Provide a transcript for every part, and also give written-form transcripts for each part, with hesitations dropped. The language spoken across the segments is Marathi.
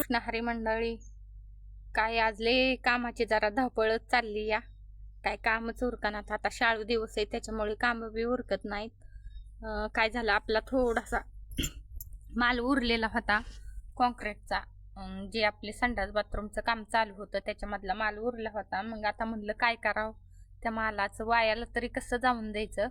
कृष्ण हरी मंडळी. काय आज लय कामाची जरा धावपळच चालली या. काय कामच उरकनात. आता शाळू दिवस आहे त्याच्यामुळे काम बी उरकत नाहीत. काय झालं, आपला थोडासा माल उरलेला होता कॉन्क्रीटचा. जे आपले संडास बाथरूमचं काम चालू होतं त्याच्यामधला माल उरला होता. मग आता म्हणलं काय करावं, त्या मालाचं वायाला तरी कसं जाऊन द्यायचं.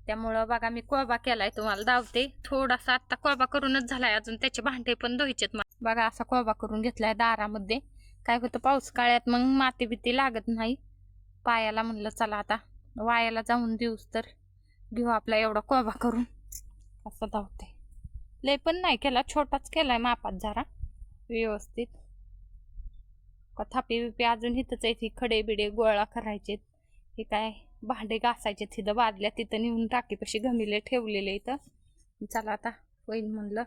त्यामुळं बघा मी कोबा केलाय, तुम्हाला दावते. थोडासा आता कोबा करूनच झालाय, अजून त्याचे भांडे पण धुवायचेत. बघा असा कोबा करून घेतलाय दारामध्ये. काय होतं, पाऊस काळ्यात मग माती बिती लागत नाही पायाला. म्हणलं चला आता वायाला जाऊन देऊस तर घेऊ आपला एवढा कोबा करून. असं धावते. लय पण नाही केला, छोटाच केलाय मापात जरा व्यवस्थित. थापी बिपी अजून इथंच आहे, खडे बिडे गोळा करायचे. हे काय भांडे घासायचे तिथं बादल्या तिथं नेऊन टाकीपाशी घमिले ठेवलेले इथं. चला आता होईन म्हणलं.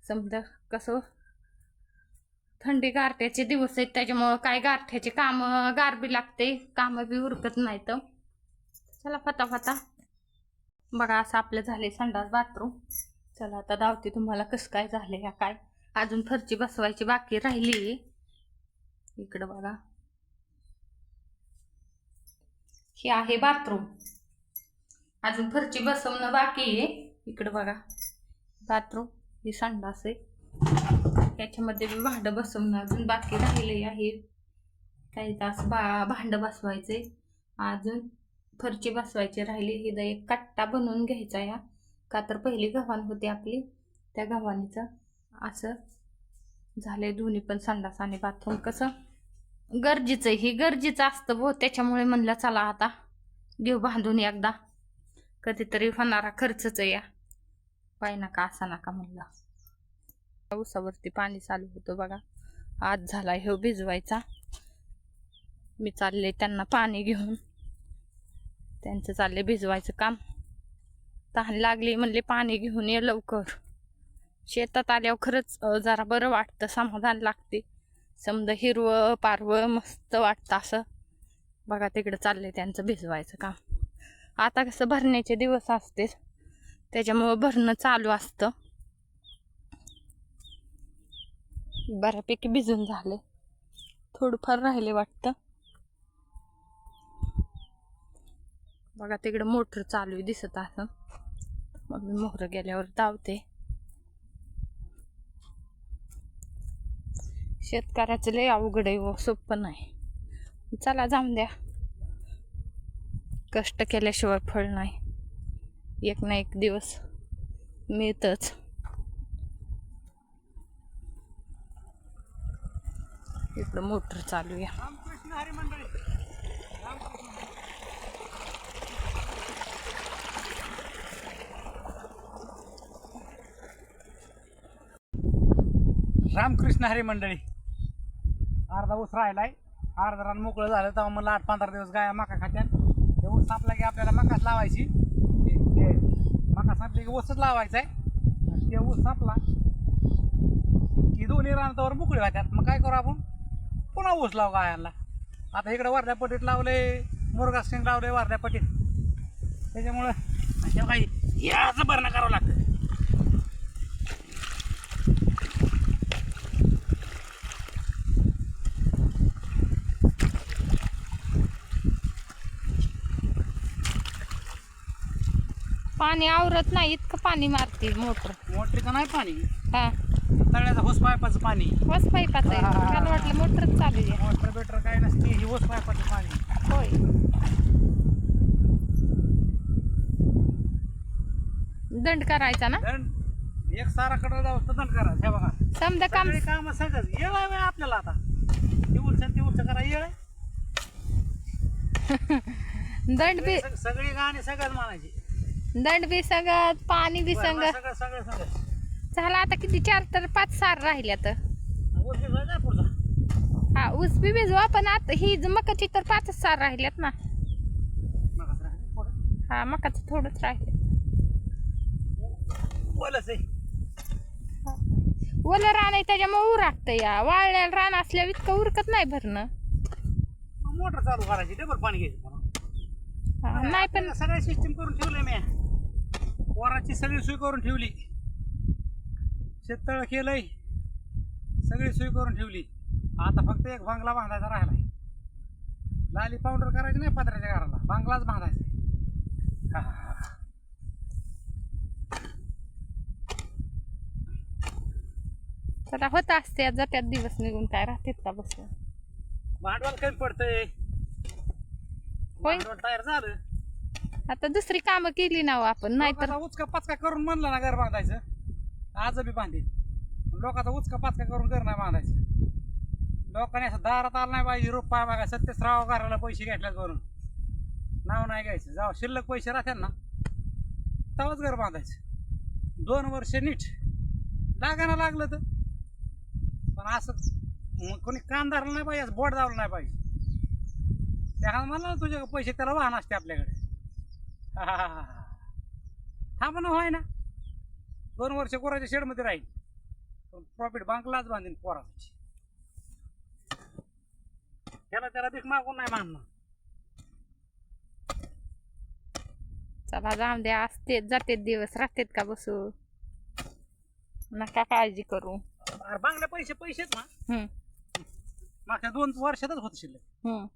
समजा कसं थंडी गारठ्याचे दिवस आहेत त्याच्यामुळं काय गारठ्याचे काम गारबी लागते, काम बी उरकत नाही. तर चला फटाफटा. बघा असं आपलं झाले संडास बाथरूम. चला आता धावते तुम्हाला कसं काय झालंय. या काय अजून फरची बसवायची बाकी राहिली. इकडं बघा, हे आहे बाथरूम, अजून फरची बसवणं बाकी आहे. इकडं बघा बाथरूम, ही संडास आहे. याच्यामध्ये बी भांडं बसवणं अजून बाकी राहिले आहे. काही तास भांडं बसवायचे, अजून फरची बसवायची राहिली. ही एक कट्टा बनवून घ्यायचा या, का तर पहिली गव्हाण होती आपली, त्या गव्हाणीचं असं झालंय. दोन्ही पण संडास आणि बाथरूम कसं गरजेचं आहे, हे गरजेचं असतं बो. त्याच्यामुळे म्हणलं चला आता घेऊ बांधून एकदा, कधीतरी होणारा खर्चच या, पाय नका असा नका म्हणलं. ऊसावरती पाणी चालू होतं बघा. आज झाला हे भिजवायचा. मी चालले त्यांना पाणी घेऊन, त्यांचं चालले भिजवायचं काम. तहान लागली म्हणले पाणी घेऊन ये लवकर. शेतात आल्यावर खरंच जरा बरं वाटतं, समाधान लागते. समजा हिरवं पारवं मस्त वाटतं असं. बघा तिकडं चाललंय त्यांचं भिजवायचं काम. आता कसं भरण्याचे दिवस असते त्याच्यामुळं भरणं चालू असतं. बऱ्यापैकी भिजून झाले, थोडंफार राहिले वाटतं. बघा तिकडं मोटर चालू आहे दिसत असं. मग मी मोहर गेल्यावर धावते. शेतकऱ्याचं लय अवघड आहे व सोपं नाही. चला जाऊन द्या, कष्ट केल्याशिवाय फळ नाही. एक ना एक दिवस मिळतच. इकडं मोटर चालू आहे. रामकृष्ण हरी मंडळी. रामकृष्ण हरी मंडळी. अर्धा ऊस राहिलाय, अर्धा रान मोकळं झालं. तेव्हा मला 8-15 दिवस गाया मका खात्यात. ते ऊस सापला की आपल्याला मकाच लावायची. ते मका सापली की ऊसच लावायचा आहे. आणि ते ऊस सापला की दोन्ही रानावर मोकळे होत्यात. मग काय करू आपण, पुन्हा ऊस लावू गायांना. आता इकडे वर्ध्या पट्टीत लावले, मुरगास शेंग लावले वर्ध्या पट्टीत. त्याच्यामुळं तेव्हा काही याचं भरणं करावं लागतं. पाणी आवरत नाही, इतकं पाणी मारते मोटर. मोटरीचं नाही पाणी, हा तळ्याचं होस पायपाचं पाणी. बस पाईपाचं आहे. मला वाटलं मोटरच चालू आहे. मोटर बेटर काय नसते, ही होस पायपाचं पाणी. होय, दंड करायचा ना. दंड एक साराकडे जाऊ तर दंड करायचं. हे बघा समजा काम काम सगळंच येळ आहे आपल्याला. आता ते उलचं करा येळ आहे. दंड बी सगळी गाणी सगळ्यात मानायची. दंड बी सगळं, पाणी बी सगळं सगळं सगळं सगळं झालं. आता किती 4 तर 5 सार राहिल्या तर. ऊस भिजवायचा पुढचा. हा ऊस बी भिजवा, पण आता ही मकाची तर 5 सार राहिल्यात ना. हा मकाचं थोडंच राहिले. बोलच आहे, ओलं रान आहे त्याच्यामुळे उरागतं. या वाळलेलं रान असल्यावर इतकं उरकत नाही भरणं. मोटर चालू करायची, डबल पाणी घ्यायचं. नाही पण सगळं सिस्टीम करून ठेवलंय मी. वराची सगळी सोय करून ठेवली. शेततळ केलंय, सगळी सोय करून ठेवली. आता फक्त एक बांगला बांधायचा राहिलाय. लाली पावडर करायची नाही पत्र्याच्या घराला, बांगलाच बांधायचा. तर होत असते जात्यात दिवस निघून, काय राहतात का बसून. भांडवल कमी पडतंय. होय. भांडवल तयार झालं. आता दुसरी कामं केली ना हो आपण, नाहीतर लोकांचा उचका पाचका करून म्हणलं ना घर बांधायचं, आज बी बांधेल. लोकांचा उचका पाचका करून घर नाही बांधायचं. लोकांनी असं दारात आलं नाही पाहिजे. रुपया बघा सत्यश्राव घराला पैसे घेतल्यात करून, नाव नाही घ्यायचं. जेव्हा शिल्लक पैसे राहतात ना तेव्हाच घर बांधायचं. 2 वर्ष नीट लागायला लागलं तर. पण असं कोणी कान धरलं नाही पाहिजे, बोट दावलं नाही पाहिजे. त्याला म्हणलं तुझे पैसे त्याला वाहन असते आपल्याकडे. थांब ना, व्हाय ना 2 वर्ष कोराच्या शेडमध्ये राहील, पण प्रॉफिट बांकलाच बांधीन पोराची. त्याला भीक मागून नाही मानणार. चला जाऊन द्या, असते जाते दिवस, राहतात का बसू, नका काळजी करू. अरे बांगल्या पैसेच ना. हम्म मागच्या 2 वर्षातच होत शिल्लक. हम्म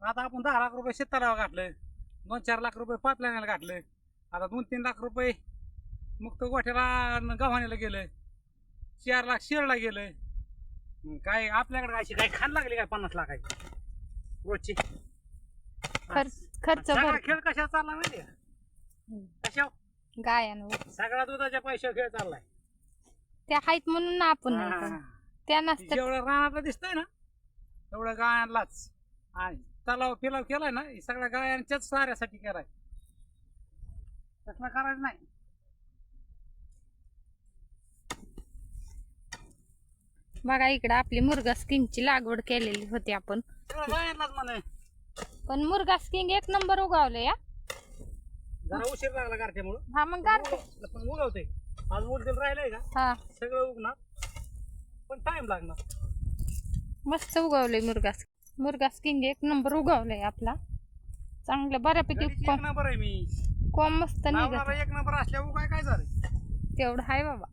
आता आपण 10 लाख रुपये शेततळावर घातलं, 2-4 लाख रुपये पाईपलाईनला घातलं, आता 2-3 लाख रुपये मुक्त गोठ्याला गव्हाणीला गेलं, 4 लाख शेळला गेलं. काय आपल्याकडे काय काय खान लागली काय 50 लाखाची रोजची. खर्च सगळा भर खेळ कशावर चालला माहिती का? कशावर? गायांवर. सगळा दुधाच्या पैशावर खेळ चाललाय. त्या आहेत म्हणून ना आपण नाही का? त्या नसतात. जेवढं रानाला दिसतंय ना तेवढं गायांनाच. आणि तलाव पिलाव केलाय ना, हे सगळ्या गायांच्याच साऱ्यासाठी केलाय. तसला करायचं नाही. बघा इकडं आपली मुर्गा स्किंगची लागवड केलेली होती आपण, सगळ्या गायांनाच म्हणे. पण मुर्गा स्किंग 1 नंबर उगावले या. जरा उशीर लागला गारठ्यामुळं, हा मग गारठे. पण उगवते. आज उलटेल राहिलंय का हा सगळं उगणार, पण टाइम लागणार. मस्त उगवले मुर्गा स्किंग 1 नंबर उगवलंय आपला, चांगलं बऱ्यापैकी. घरीच एक नंबर आहे मी. कोंब मस्त निघत. लावणारा 1 नंबर असल्यावर काय झालं. तेवढं आहे बाबा,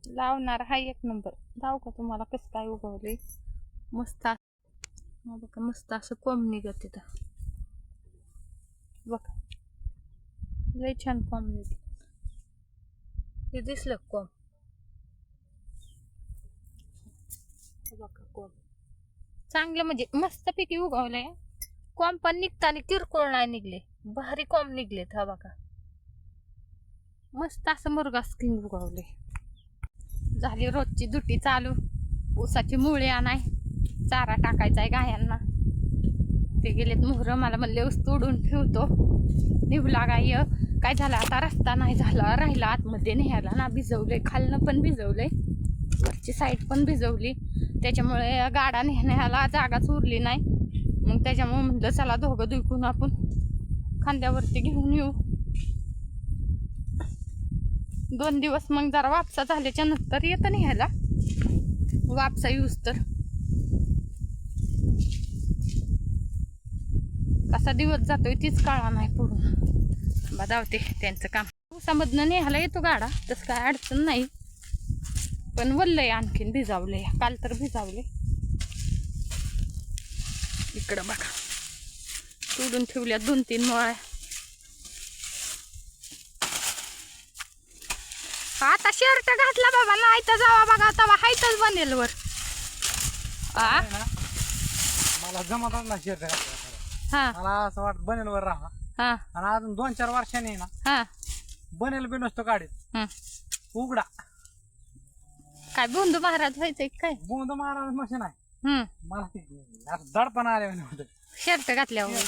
लावणार हा 1 नंबर. जाऊ का तुम्हाला कसं काय उगवले मस्त. बघा मस्त असं कोंब निघत तिथं, बघा लय छान कोंब निघत. ते दिसलं कोंब, बघा कोंब चांगलं म्हणजे मस्त पैकी उगवलंय. कोंब पण निघताना किरकोळ नाही निघले, भारी कोंब निघलेत. हा बघा मस्त असं मुर्गा स्किंग उगवले. झाली रोजची दुटी चालू. ऊसाची मुळे आणाय, चारा टाकायचा आहे गायांना. ते गेलेत मोहरं, मला म्हणले ऊस तोडून ठेवतो. निघला गाय. काय झालं आता रस्ता नाही झाला, राहिला आतमध्ये न्यायला ना. भिजवलंय, खालनं पण भिजवलंय, वरची साईड पण भिजवली. त्याच्यामुळे गाडा नेण्याला जागाच उरली नाही. मग त्याच्यामुळे म्हणलं चला दोघं दुखून आपण खांद्यावरती घेऊन येऊ. 2 दिवस मग जरा वापसा झाल्याच्या नंतर येतं न्यायला. वापसा यूज तर कसा दिवस जातोय तीच कळा नाही पूर्ण. बजावते त्यांचं काम. ऊसामधनं न्यायला येतो गाडा, तसं काय अडचण नाही. पण वल्लय, आणखीन भिजावले. काल तर भिजावले. इकडं बघा तोडून ठेवल्या 2-3 मोळ्या. आता शर्ट घातला बाबा, नाही तर जावा बघा तवा हायतच बनेल वर. मला जमत ना शेर. हा मला असं वाटत बनेल वर राहा. हा आणि अजून 2-4 वर्षांनी ना हा बनेल बी नसतो गाडीत उघडा. काय बोंधू महाराज व्हायचंय काय? बोंद महाराज मशीन आहे. मला ते असं दडपण आले होतं शर्ट घातल्यावर.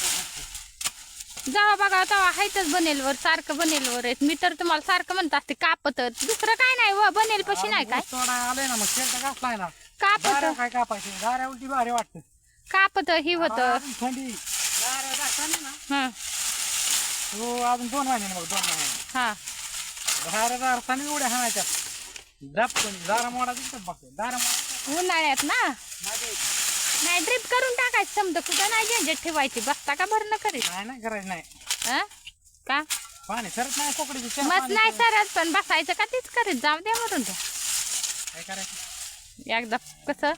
जावा बघा तवा हायतच बनेल वर, सारखं बनेल वर आहेत. मी तर तुम्हाला सारखं म्हणत असते कापत, दुसरं काय नाही व बनेल पशी नाही काय. आले ना मग शेर घातलाय ना. कापत काय कापायचे गाड्या उलटी भारी वाटत. कापत ही होत. थंडी गाड्या घातला ना हा हो. अजून 2 महिने मग 2 महिने हा दारा अर्थाने उड्या हाणायच्या. पण दारा मोडा दिसतात बघते. दारा मोडा उन्हाळ्यात ना नाही ड्रिप करून टाकायचं. समजा कुठं नाही झंझट ठेवायची. बसता का भरणं करीत नाही करायचं नाही. हा का पाणी सरत नाही कोकडीची. मस्त नाही सरत, पण बसायचं का तीच करीत जाऊ द्या म्हणून द्या. काय करायचं. एकदा कसं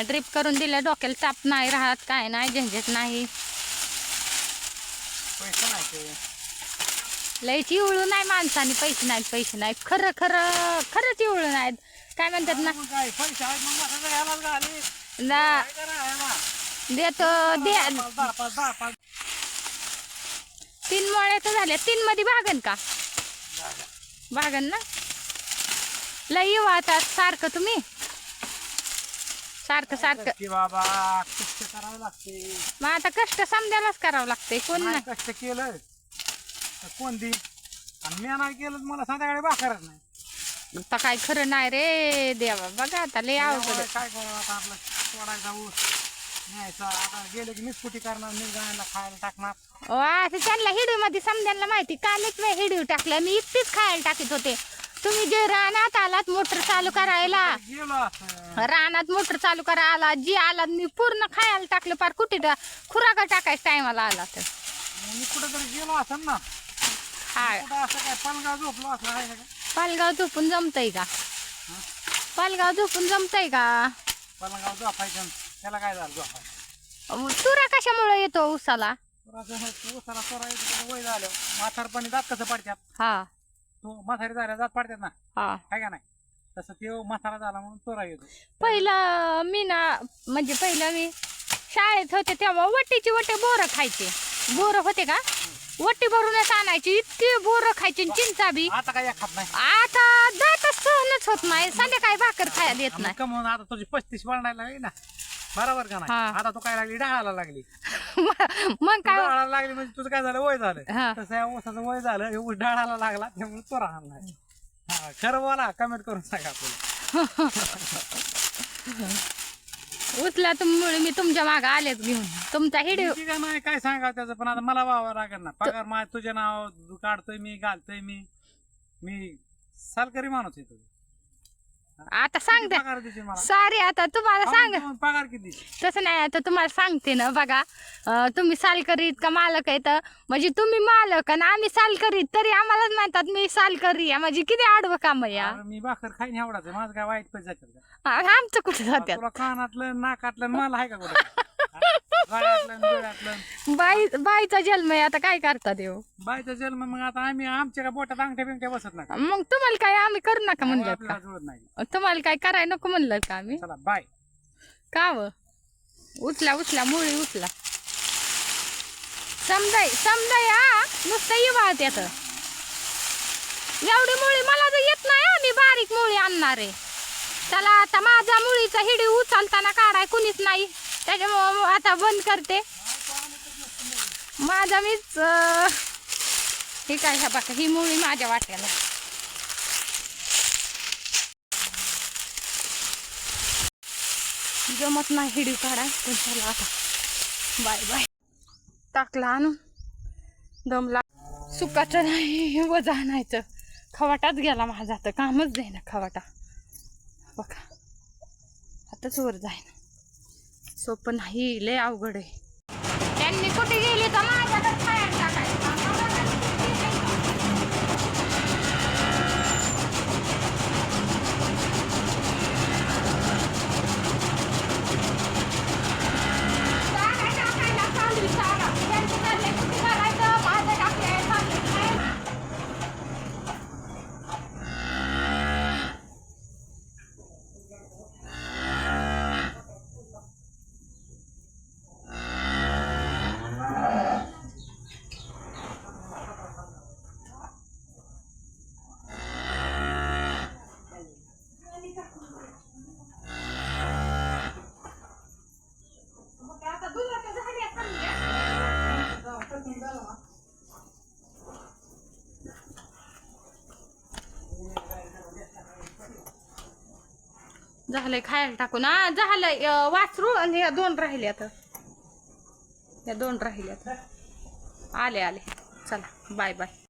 ड्रिप करून दिलं डोक्याला ताप नाही राहत, काय नाही, झंझट नाही. पैसे नाही ते. लयच इवळू नाही माणसाने, पैसे नाहीत. खरं खरंच इवळू नाहीत. काय म्हणतात ना, मग काय पैसे आहेत मग माका घ्यायलाच घाली. ना काय करा आहे ना? देतो दे. 10-5 3 मोळ्या तर झाल्या. 3 मध्ये भागन का? भागन ना. लय वाहतात सारखं तुम्ही, सारखं. की बाबा कष्ट करावं लागते. मग आता कष्ट समजायलाच करावं लागतंय. कोण नाही नाही कष्ट केलं तर कोण देईल, आणि मी नाही केलं तर मला संध्याकाळी भाकरच नाही. आता काय खरं नाही रे देवा. बघा आता लय अवघड त्यामुळे आहे. काय करावं आता, आपलं सोडायचा ऊस न्यायचा. आता गेले की निस्कुटी करणार, निर्गायला खायला टाकणार. असं त्यांना हिडू मध्ये समजायला माहिती. कालच मी हिडू टाकलं, मी एकटीच खायला टाकीत होते. तुम्ही जे रानात आलात मोटर चालू करायला, गेलो असं रानात मोटर चालू करायला आला, जी आला मी पूर्ण खायला टाकलं. पार कुठे खुराका टाकायचं टायमाला आला तर मी कुठेतरी गेलो असं ना. हा. कुठं असं काय पलगाव झोपलो असं आहे का? पालगाव झोपून जमतंय का? पालगाव झोपून जमतंय का? पलगाव झोपायचं त्याला काय झालं झोपायचं. तुरा कशामुळे येतो उसाला? उसाला चोरा येतो वय झालं. म्हातारपणी दात कसं पडतात, हा तो म्हातारी झाल्या दात पडतात ना, हा. आहे का नाही? तसं ते म्हातारा झाला म्हणून चोरा येतो. पहिलं मी शाळेत होते तेव्हा वटीची बोरं खायचे. बोरं होते का, वटी भरूनच आणायची. इतकी बोरं खायची, चिंचा बी. आता काय खात नाही. आता दातच सहनच होत नाही. संध्याकाळी भाकर खायला येत नाही. कमवून आता तुझी 35 वाढायला लागली ना, बरोबर का नाही? हा. आता तू काय लागली, डाळाला लागली. मग काय डाळाला लागली म्हणजे तुझं काय झालं, वय हा. झालं. तसं या ऊसाचं वय झालं, हे ऊस डाळाला लागला त्यामुळे चोरा आणलाय. हा, खरं बोला, कमेंट करून सांगा आपल्याला. उचला तुम्ही, मी तुमच्या मागे आलेच घेऊन. तुमचा हिडीओ किती का नाही काय सांगा त्याचं, पण आता मला वावा लागेल ना. पगार तुझे नाव काढतोय मी, घालतोय मी सालकरी माणूस आहे तुझं. आता सांगते पगार देशील मला? सारी. आता तुम्हाला सांग, पगार किती? तसं नाही. आता तुम्हाला सांगते ना बघा, तुम्ही सालकरीत का मालक आहेत, म्हणजे तुम्ही मालक आणि आम्ही सालकरीत, तरी आम्हालाच म्हणतात मी सालकरी आहे. म्हणजे किती आडवं काम आहे या. अरे मी भाकर खाईन एवढाच आहे, माझं काय वाईट पैसे जातात का? आमचं कुठे जात्यात? तुला कानातलं नाकातलं मला आहे का कुठं? गळ्यातलं डोळ्यातलं. बाईचा जन्म आहे, आता काय करता देव. बायचा जन्म, मग आता आम्ही आमच्या का बोटात अंगठ्या बिंगठ्या बसत नाही. मग तुम्हाला काय आम्ही करू नका म्हणलं का? आपल्याला जुळत नाही. तुम्हाला काय करायला नको म्हणलं का आम्ही? चला बाय. का व उचला मुळी उचला. समजाय हा, नुसतं येवाळत येत. एवढी मुळी मला तर येत नाही. आम्ही बारीक मुळी आणणार आहे. चला आता माझा मुळीचा हिडी उचलताना काढाय कुणीच नाही, त्याच्यामुळं आता बंद करते. माझा मीच हे काय, ह्या बघा ही मुळी माझ्या वाट्याला. जमत नाही हिडी काढाय, पण चला आता बाय बाय. टाकला आणून दमला. सुकाचं नाही वजा आणायचं. खवाटाच गेला माझा, तर कामच जाईना खवाटा. बघा आताच वर जाईना. सोपं नाही, लय अवघड आहे. त्यांनी कुठे गेली तर माझ्याकडे खायला टाकायचं. झालंय खायला टाकून. झालंय वासरू. आणि ह्या 2 राहिल्यात. ह्या 2 राहिल्यात. आले चला बाय बाय.